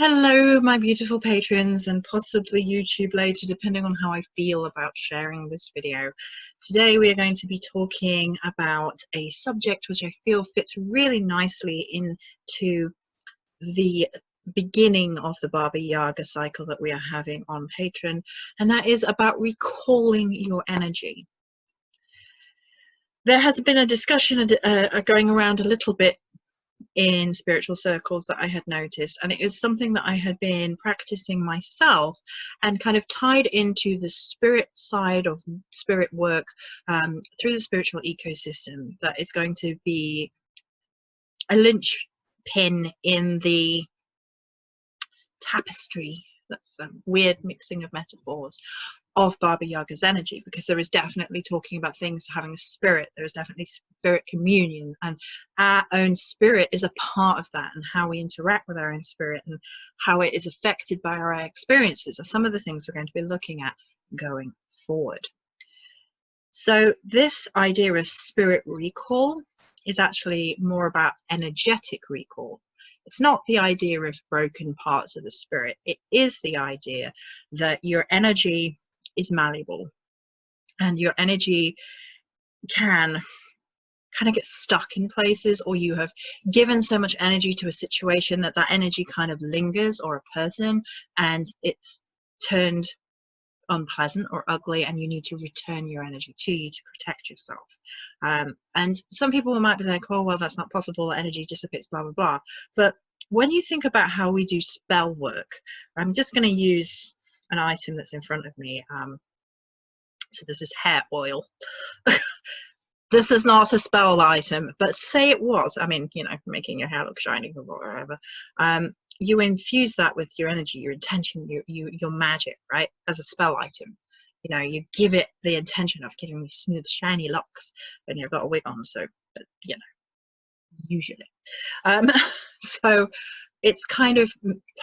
Hello, my beautiful patrons and possibly YouTube later, depending on how I feel about sharing this video. Today we are going to be talking about a subject which I feel fits really nicely into the beginning of the Baba Yaga cycle that we are having on Patreon, and that is about recalling your energy. There has been a discussion going around a little bit in spiritual circles that I had noticed, and it is something that I had been practicing myself and kind of tied into the spirit side of spirit work through the spiritual ecosystem that is going to be a linchpin in the tapestry. That's a weird mixing of metaphors of Baba Yaga's energy, because there is definitely talking about things having a spirit. There is definitely spirit communion, and our own spirit is a part of that, and how we interact with our own spirit and how it is affected by our experiences are some of the things we're going to be looking at going forward. So this idea of spirit recall is actually more about energetic recall. It's not the idea of broken parts of the spirit. It is the idea that your energy is malleable, and your energy can kind of get stuck in places, or you have given so much energy to a situation that that energy kind of lingers, or a person, and it's turned unpleasant or ugly, and you need to return your energy to you to protect yourself. And some people might be like, oh well, that's not possible, energy dissipates, blah blah blah. But when you think about how we do spell work, I'm just going to use an item that's in front of me. So this is hair oil. This is not a spell item, but say it was. I mean, you know, making your hair look shiny or whatever. You infuse that with your energy, your intention, your magic, right? As a spell item. You know, you give it the intention of giving me smooth, shiny locks, and you've got a wig on, so, you know, usually. So it's kind of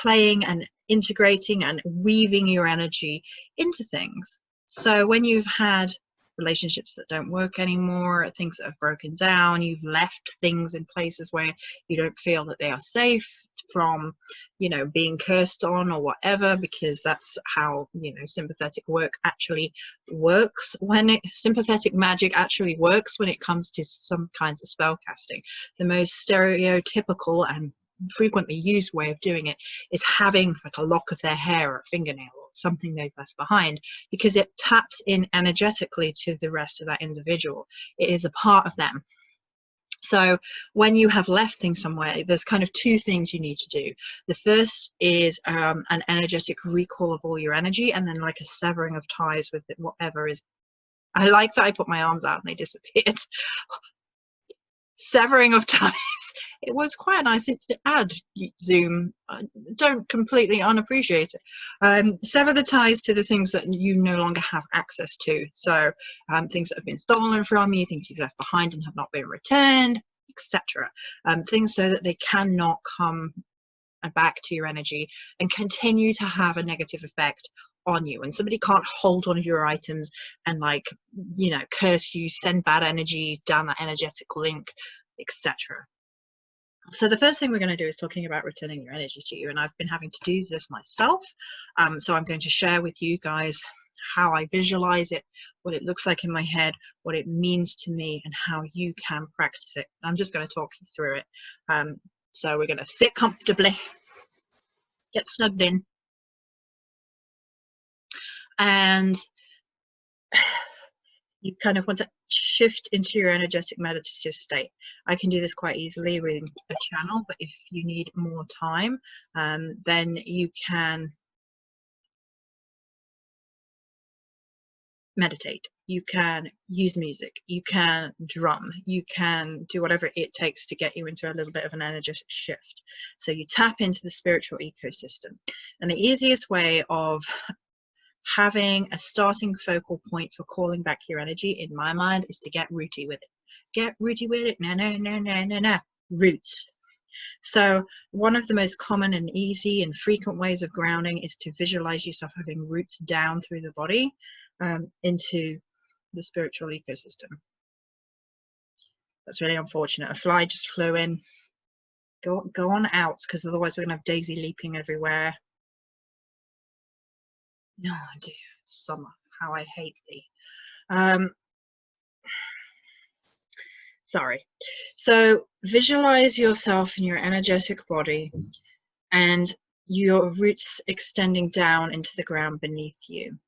playing and integrating and weaving your energy into things. So when you've had relationships that don't work anymore, things that have broken down, you've left things in places where you don't feel that they are safe from, you know, being cursed on or whatever, because that's how, you know, sympathetic work actually works. Sympathetic magic actually works when it comes to some kinds of spell casting. The most stereotypical and frequently used way of doing it is having like a lock of their hair or a fingernail or something they've left behind, because it taps in energetically to the rest of that individual. It is a part of them. So when you have left things somewhere, there's kind of two things you need to do. The first is an energetic recall of all your energy, and then like a severing of ties with whatever is. I like that I put my arms out and they disappeared. Severing of ties. It was quite a nice to add, Zoom. Don't completely unappreciate it. Sever the ties to the things that you no longer have access to. So things that have been stolen from you, things you've left behind and have not been returned, etc. Things so that they cannot come back to your energy and continue to have a negative effect on you. And somebody can't hold on to your items and, like, you know, curse you, send bad energy down that energetic link, etc. So the first thing we're going to do is talking about returning your energy to you, and I've been having to do this myself. So I'm going to share with you guys how I visualize it, what it looks like in my head, what it means to me, and how you can practice it. I'm just going to talk you through it. So we're going to sit comfortably, get snugged in, and you kind of want to shift into your energetic meditative state. I can do this quite easily with a channel, but if you need more time, then you can meditate, you can use music, you can drum, you can do whatever it takes to get you into a little bit of an energetic shift. So you tap into the spiritual ecosystem, and the easiest way of having a starting focal point for calling back your energy, in my mind, is to get rooty with it. Get rooty with it. No. Roots. So one of the most common and easy and frequent ways of grounding is to visualize yourself having roots down through the body into the spiritual ecosystem. That's really unfortunate. A fly just flew in. Go on out, because otherwise we're gonna have Daisy leaping everywhere. No, dear summer, how I hate thee. Sorry. So visualize yourself in your energetic body and your roots extending down into the ground beneath you.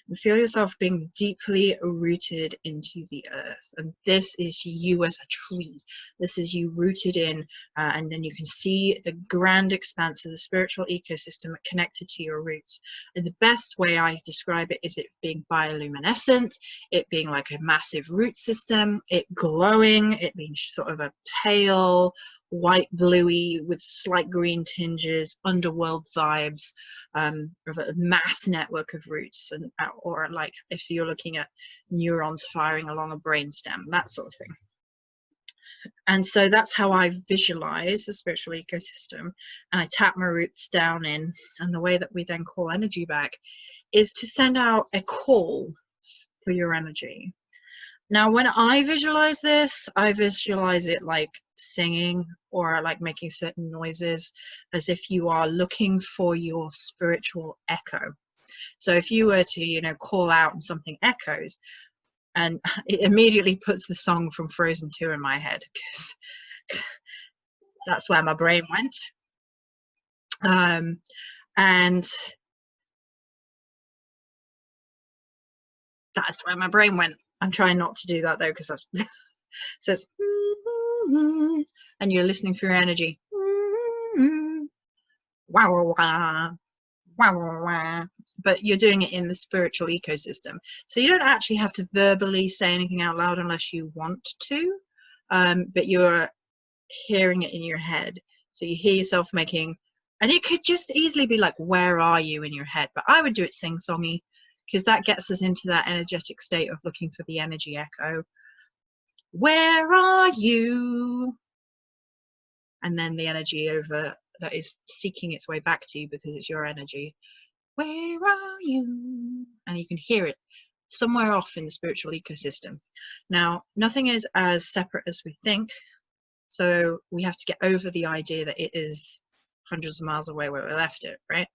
And feel yourself being deeply rooted into the earth. And this is you as a tree. This is you rooted in, and then you can see the grand expanse of the spiritual ecosystem connected to your roots. And the best way I describe it is it being bioluminescent, it being like a massive root system, it glowing, it being sort of a pale, white bluey with slight green tinges, underworld vibes, of a mass network of roots, and or like if you're looking at neurons firing along a brainstem, that sort of thing. And so that's how I visualize the spiritual ecosystem, and I tap my roots down in, and the way that we then call energy back is to send out a call for your energy. Now, when I visualize this, I visualize it like singing or like making certain noises, as if you are looking for your spiritual echo. So if you were to, you know, call out and something echoes, and it immediately puts the song from Frozen 2 in my head, because that's where my brain went. And that's where my brain went. I'm trying not to do that though, because that's says and you're listening for your energy. Wow, wow, wow, but you're doing it in the spiritual ecosystem, so you don't actually have to verbally say anything out loud unless you want to, but you're hearing it in your head. So you hear yourself making, and it could just easily be like, where are you, in your head, but I would do it sing-songy, because that gets us into that energetic state of looking for the energy echo. Where are you? And then the energy over that is seeking its way back to you, because it's your energy. Where are you? And you can hear it somewhere off in the spiritual ecosystem. Now, nothing is as separate as we think, so we have to get over the idea that it is hundreds of miles away where we left it, right?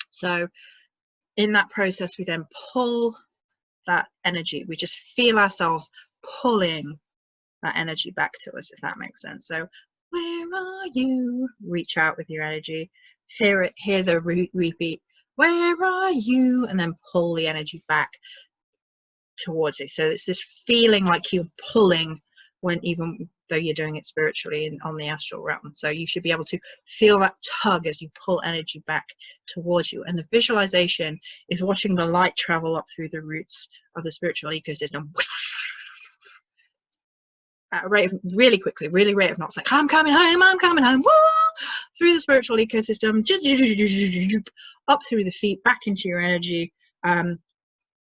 So in that process, we then pull that energy. We just feel ourselves pulling that energy back to us, if that makes sense. So where are you? Reach out with your energy, hear it, hear the repeat, where are you? And then pull the energy back towards you. So it's this feeling like you're pulling, when even though you're doing it spiritually and on the astral realm. So you should be able to feel that tug as you pull energy back towards you. And the visualization is watching the light travel up through the roots of the spiritual ecosystem at a rate of really quickly, really rate of knots, like I'm coming home, woo! Through the spiritual ecosystem, up through the feet, back into your energy.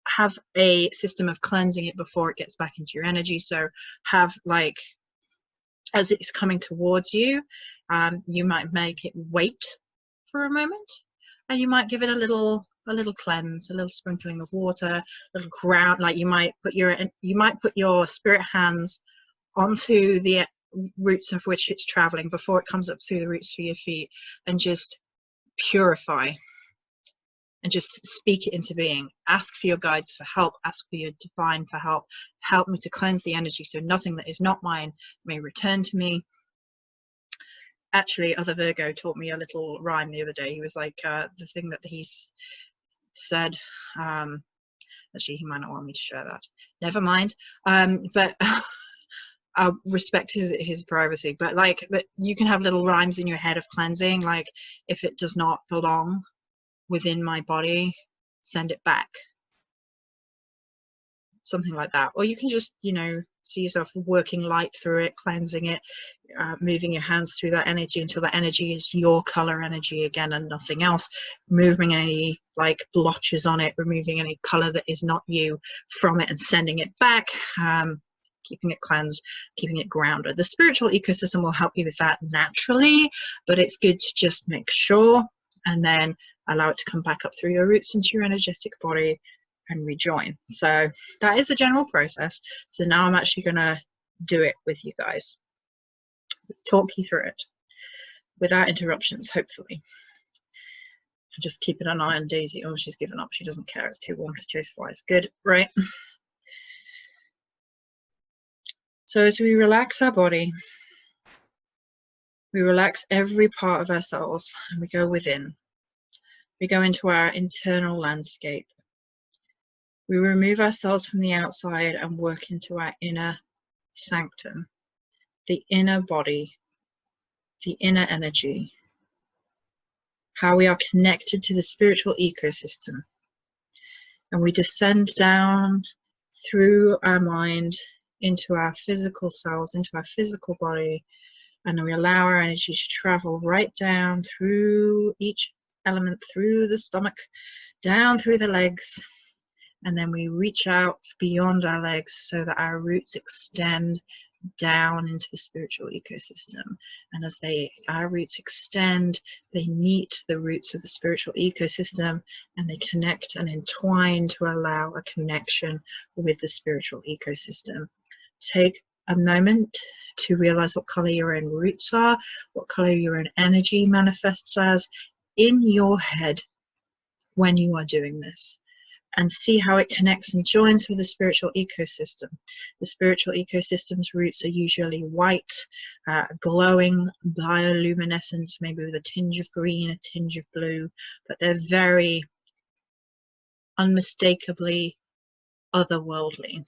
Have a system of cleansing it before it gets back into your energy. So have, like, as it's coming towards you, you might make it wait for a moment, and you might give it a little cleanse, a little sprinkling of water, a little ground. Like you might put your spirit hands onto the roots of which it's traveling before it comes up through the roots for your feet, and just purify and just speak it into being. Ask for your guides for help, ask for your divine for help. Help me to cleanse the energy so nothing that is not mine may return to me. Actually, Other Virgo taught me a little rhyme the other day. He was like, the thing that he's said, actually he might not want me to share that, never mind, but I respect his privacy, but like that you can have little rhymes in your head of cleansing, like if it does not belong within my body, send it back, something like that. Or you can just, you know, see yourself working light through it, cleansing it, moving your hands through that energy until that energy is your color energy again and nothing else, moving any like blotches on it, removing any color that is not you from it and sending it back, keeping it cleansed, keeping it grounded. The spiritual ecosystem will help you with that naturally, but it's good to just make sure, and then allow it to come back up through your roots into your energetic body and rejoin. So that is the general process. So now I'm actually going to do it with you guys, talk you through it. without interruptions, hopefully. Just keeping an eye on Daisy. Oh, she's given up. She doesn't care. It's too warm to chase flies. Good, right? So as we relax our body, we relax every part of ourselves and we go within. We go into our internal landscape. We remove ourselves from the outside and work into our inner sanctum, the inner body, the inner energy, how we are connected to the spiritual ecosystem. And we descend down through our mind into our physical cells, into our physical body, and we allow our energy to travel right down through each element, through the stomach, down through the legs, and then we reach out beyond our legs so that our roots extend down into the spiritual ecosystem. And as our roots extend, they meet the roots of the spiritual ecosystem and they connect and entwine to allow a connection with the spiritual ecosystem. Take a moment to realize what color your own roots are, what color your own energy manifests as in your head when you are doing this, and see how it connects and joins with the spiritual ecosystem. The spiritual ecosystem's roots are usually white, glowing, bioluminescent, maybe with a tinge of green, a tinge of blue, but they're very unmistakably otherworldly.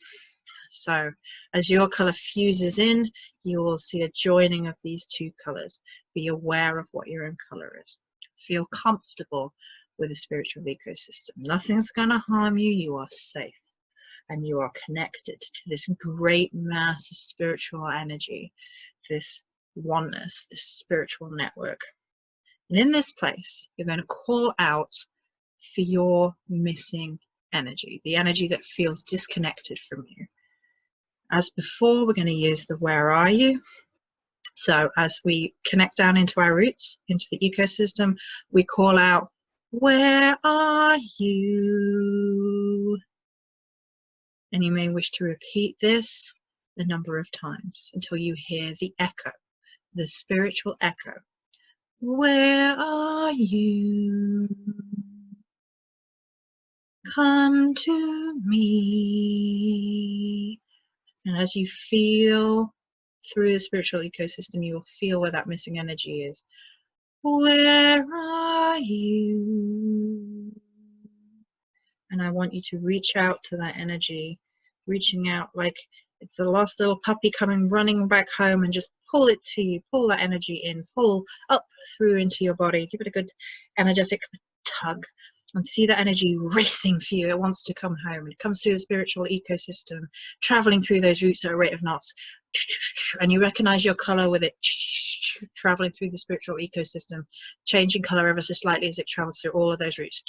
So as your color fuses in, you will see a joining of these two colors. Be aware of what your own color is. Feel comfortable with the spiritual ecosystem. Nothing's going to harm you. You are safe and you are connected to this great mass of spiritual energy, this oneness, this spiritual network. And in this place, you're going to call out for your missing energy, the energy that feels disconnected from you. As before, we're going to use the where are you? So as we connect down into our roots, into the ecosystem, we call out, where are you? And you may wish to repeat this a number of times until you hear the echo, the spiritual echo. Where are you? Come to me. And as you feel through the spiritual ecosystem, you will feel where that missing energy is. Where are you? And I want you to reach out to that energy, reaching out like it's the last little puppy coming running back home, and just pull it to you, pull that energy in, pull up through into your body, give it a good energetic tug. And see that energy racing for you. It wants to come home. It comes through the spiritual ecosystem, traveling through those roots at a rate of knots. And you recognize your color with it traveling through the spiritual ecosystem, changing color ever so slightly as it travels through all of those roots.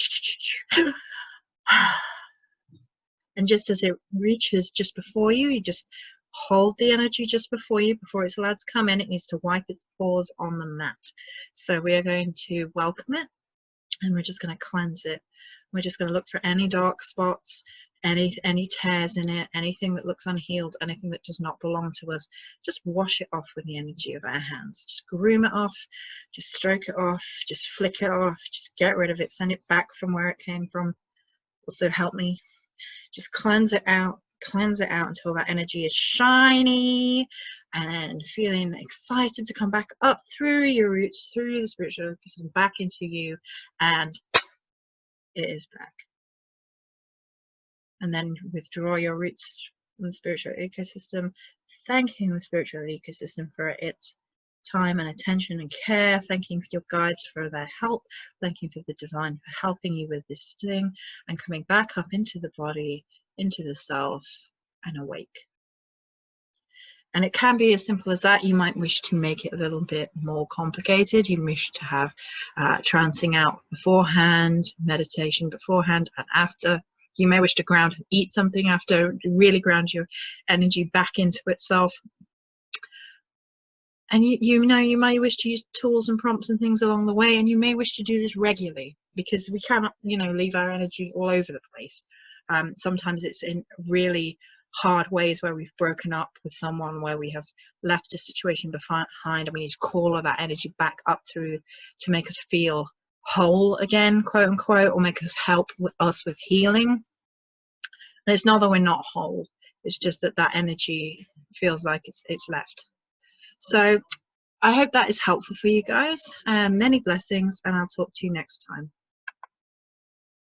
And just as it reaches just before you, you just hold the energy just before you, before it's allowed to come in. It needs to wipe its paws on the mat. So we are going to welcome it. And we're just going to cleanse it. We're just going to look for any dark spots, any tears in it, anything that looks unhealed, anything that does not belong to us. Just wash it off with the energy of our hands. Just groom it off, just stroke it off, just flick it off, just get rid of it, send it back from where it came from. Also help me. Just cleanse it out until that energy is shiny and feeling excited to come back up through your roots, through the spiritual ecosystem, back into you, and it is back. And then withdraw your roots from the spiritual ecosystem, thanking the spiritual ecosystem for its time and attention and care, thanking your guides for their help, thanking for the divine for helping you with this thing, and coming back up into the body, into the self, and awake. And it can be as simple as that. You might wish to make it a little bit more complicated. You wish to have trancing out beforehand, meditation beforehand and after. You may wish to ground and eat something after, really ground your energy back into itself. And you know, you may wish to use tools and prompts and things along the way, and you may wish to do this regularly, because we cannot, you know, leave our energy all over the place. Sometimes it's in really hard ways where we've broken up with someone, where we have left a situation behind, and we need to call all that energy back up through to make us feel whole again, quote unquote, or make us help us with healing. And it's not that we're not whole, it's just that that energy feels like it's left. So I hope that is helpful for you guys. Many blessings, and I'll talk to you next time.